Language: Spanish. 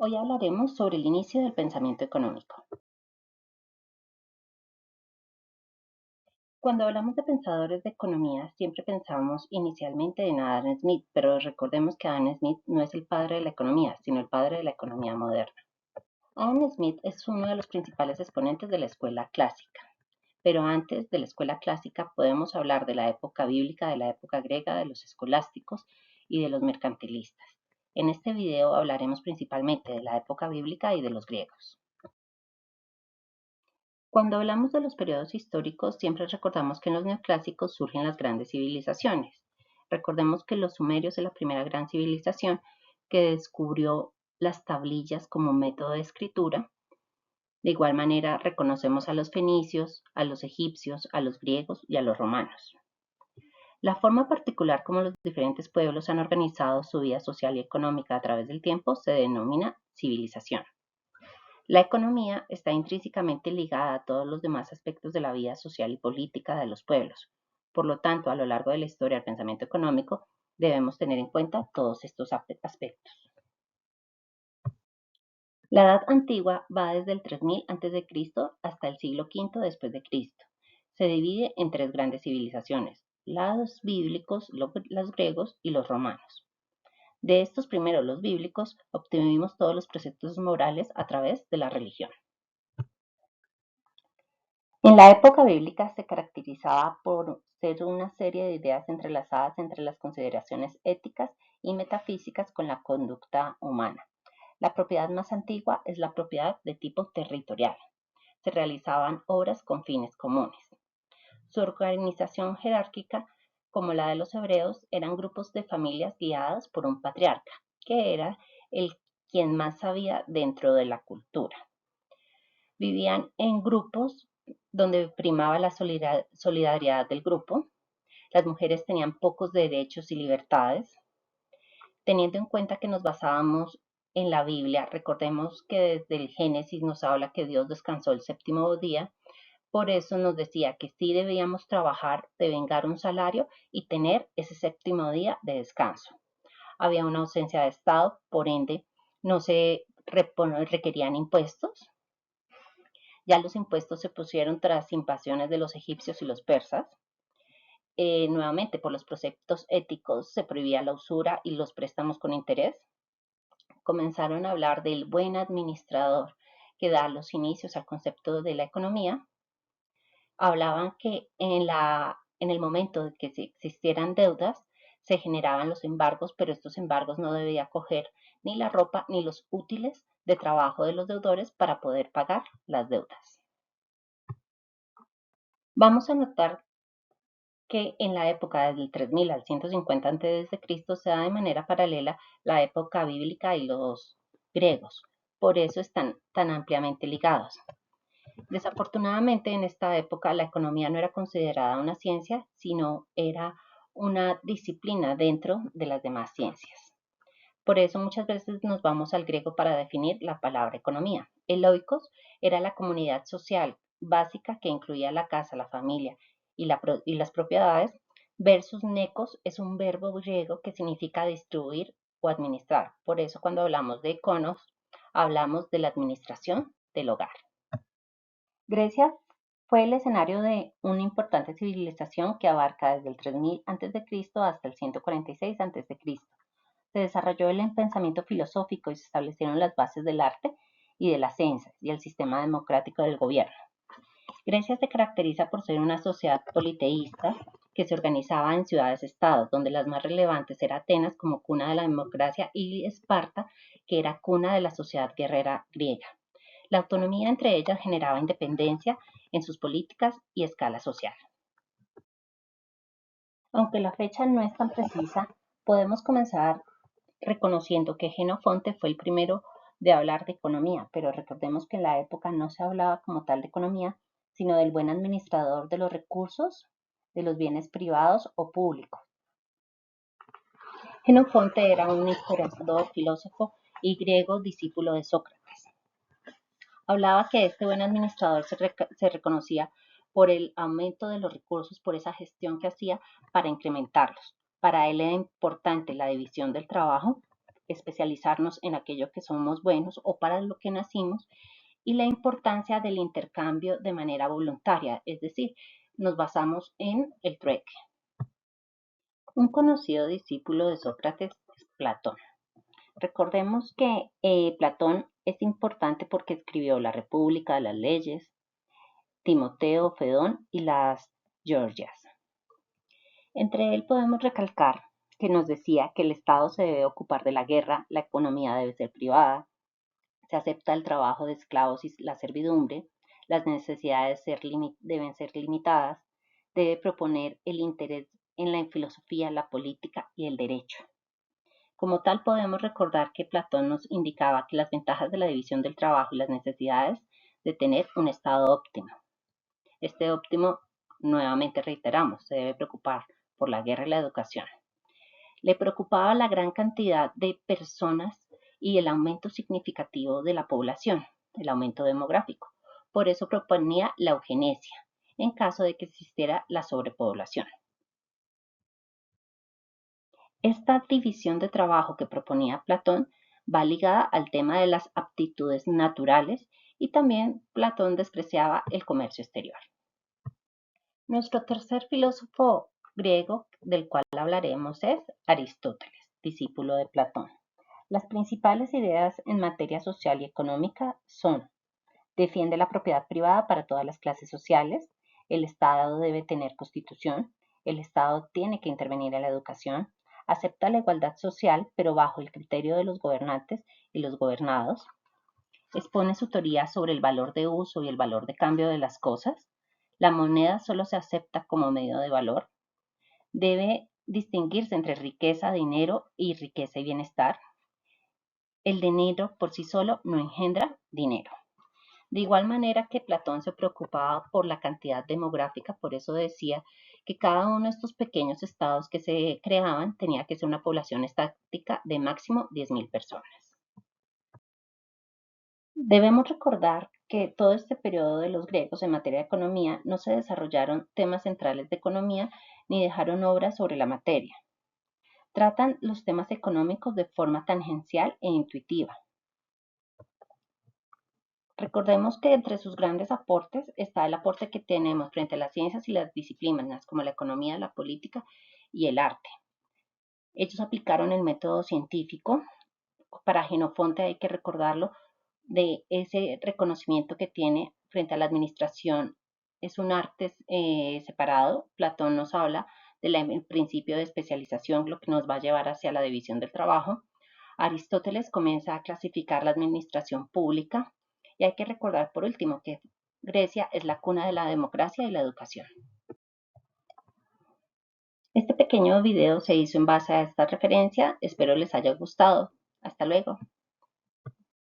Hoy hablaremos sobre el inicio del pensamiento económico. Cuando hablamos de pensadores de economía, siempre pensamos inicialmente en Adam Smith, pero recordemos que Adam Smith no es el padre de la economía, sino el padre de la economía moderna. Adam Smith es uno de los principales exponentes de la escuela clásica, pero antes de la escuela clásica podemos hablar de la época bíblica, de la época griega, de los escolásticos y de los mercantilistas. En este video hablaremos principalmente de la época bíblica y de los griegos. Cuando hablamos de los periodos históricos, siempre recordamos que en los neoclásicos surgen las grandes civilizaciones. Recordemos que los sumerios es la primera gran civilización que descubrió las tablillas como método de escritura. De igual manera, reconocemos a los fenicios, a los egipcios, a los griegos y a los romanos. La forma particular como los diferentes pueblos han organizado su vida social y económica a través del tiempo se denomina civilización. La economía está intrínsecamente ligada a todos los demás aspectos de la vida social y política de los pueblos. Por lo tanto, a lo largo de la historia del pensamiento económico, debemos tener en cuenta todos estos aspectos. La Edad Antigua va desde el 3000 a.C. hasta el siglo V después de Cristo. Se divide en tres grandes civilizaciones: los bíblicos, los griegos y los romanos. De estos primeros, los bíblicos, obtuvimos todos los preceptos morales a través de la religión. En la época bíblica se caracterizaba por ser una serie de ideas entrelazadas entre las consideraciones éticas y metafísicas con la conducta humana. La propiedad más antigua es la propiedad de tipo territorial. Se realizaban obras con fines comunes. Su organización jerárquica, como la de los hebreos, eran grupos de familias guiadas por un patriarca, que era el quien más sabía dentro de la cultura. Vivían en grupos donde primaba la solidaridad del grupo. Las mujeres tenían pocos derechos y libertades. Teniendo en cuenta que nos basábamos en la Biblia, recordemos que desde el Génesis nos habla que Dios descansó el séptimo día. Por eso nos decía que sí debíamos trabajar, devengar un salario y tener ese séptimo día de descanso. Había una ausencia de Estado, por ende no se requerían impuestos. Ya los impuestos se pusieron tras invasiones de los egipcios y los persas. Nuevamente, por los preceptos éticos se prohibía la usura y los préstamos con interés. Comenzaron a hablar del buen administrador, que da los inicios al concepto de la economía. Hablaban que en el momento de que existieran deudas, se generaban los embargos, pero estos embargos no debía coger ni la ropa ni los útiles de trabajo de los deudores para poder pagar las deudas. Vamos a notar que en la época del 3000 al 150 a.C. se da de manera paralela la época bíblica y los griegos. Por eso están tan ampliamente ligados. Desafortunadamente, en esta época la economía no era considerada una ciencia, sino era una disciplina dentro de las demás ciencias. Por eso muchas veces nos vamos al griego para definir la palabra economía. El oikos era la comunidad social básica que incluía la casa, la familia y las propiedades, versus nekos es un verbo griego que significa distribuir o administrar. Por eso cuando hablamos de econos, hablamos de la administración del hogar. Grecia fue el escenario de una importante civilización que abarca desde el 3000 a.C. hasta el 146 a.C. Se desarrolló el pensamiento filosófico y se establecieron las bases del arte y de las ciencias y el sistema democrático del gobierno. Grecia se caracteriza por ser una sociedad politeísta que se organizaba en ciudades-estados, donde las más relevantes eran Atenas como cuna de la democracia y Esparta, que era cuna de la sociedad guerrera griega. La autonomía entre ellas generaba independencia en sus políticas y escala social. Aunque la fecha no es tan precisa, podemos comenzar reconociendo que Jenofonte fue el primero de hablar de economía, pero recordemos que en la época no se hablaba como tal de economía, sino del buen administrador de los recursos, de los bienes privados o públicos. Jenofonte era un historiador, filósofo y griego discípulo de Sócrates. Hablaba que este buen administrador se reconocía por el aumento de los recursos, por esa gestión que hacía para incrementarlos. Para él era importante la división del trabajo especializarnos en aquello que somos buenos o para lo que nacimos, y la importancia del intercambio de manera voluntaria, es decir, nos basamos en el trueque. Un conocido discípulo de Sócrates es Platón. Recordemos que Platón es importante porque escribió La República de las Leyes, Timoteo, Fedón y las Georgias. Entre él podemos recalcar que nos decía que el Estado se debe ocupar de la guerra, la economía debe ser privada, se acepta el trabajo de esclavos y la servidumbre, las necesidades deben ser limitadas, debe proponer el interés en la filosofía, la política y el derecho. Como tal, podemos recordar que Platón nos indicaba que las ventajas de la división del trabajo y las necesidades de tener un estado óptimo. Este óptimo, nuevamente reiteramos, se debe preocupar por la guerra y la educación. Le preocupaba la gran cantidad de personas y el aumento significativo de la población, el aumento demográfico. Por eso proponía la eugenesia, en caso de que existiera la sobrepoblación. Esta división de trabajo que proponía Platón va ligada al tema de las aptitudes naturales, y también Platón despreciaba el comercio exterior. Nuestro tercer filósofo griego del cual hablaremos es Aristóteles, discípulo de Platón. Las principales ideas en materia social y económica son: defiende la propiedad privada para todas las clases sociales, el Estado debe tener constitución, el Estado tiene que intervenir en la educación, acepta la igualdad social pero bajo el criterio de los gobernantes y los gobernados, expone su teoría sobre el valor de uso y el valor de cambio de las cosas, la moneda solo se acepta como medio de valor, debe distinguirse entre riqueza, dinero y riqueza y bienestar, el dinero por sí solo no engendra dinero. De igual manera que Platón se preocupaba por la cantidad demográfica, por eso decía que cada uno de estos pequeños estados que se creaban tenía que ser una población estática de máximo 10.000 personas. Debemos recordar que todo este periodo de los griegos en materia de economía no se desarrollaron temas centrales de economía ni dejaron obras sobre la materia. Tratan los temas económicos de forma tangencial e intuitiva. Recordemos que entre sus grandes aportes está el aporte que tenemos frente a las ciencias y las disciplinas como la economía, la política y el arte. Ellos aplicaron el método científico. Para Jenofonte hay que recordarlo de ese reconocimiento que tiene frente a la administración. Es un arte separado. Platón nos habla del principio de especialización, lo que nos va a llevar hacia la división del trabajo. Aristóteles comienza a clasificar la administración pública, y hay que recordar por último que Grecia es la cuna de la democracia y la educación. Este pequeño video se hizo en base a esta referencia. Espero les haya gustado. Hasta luego.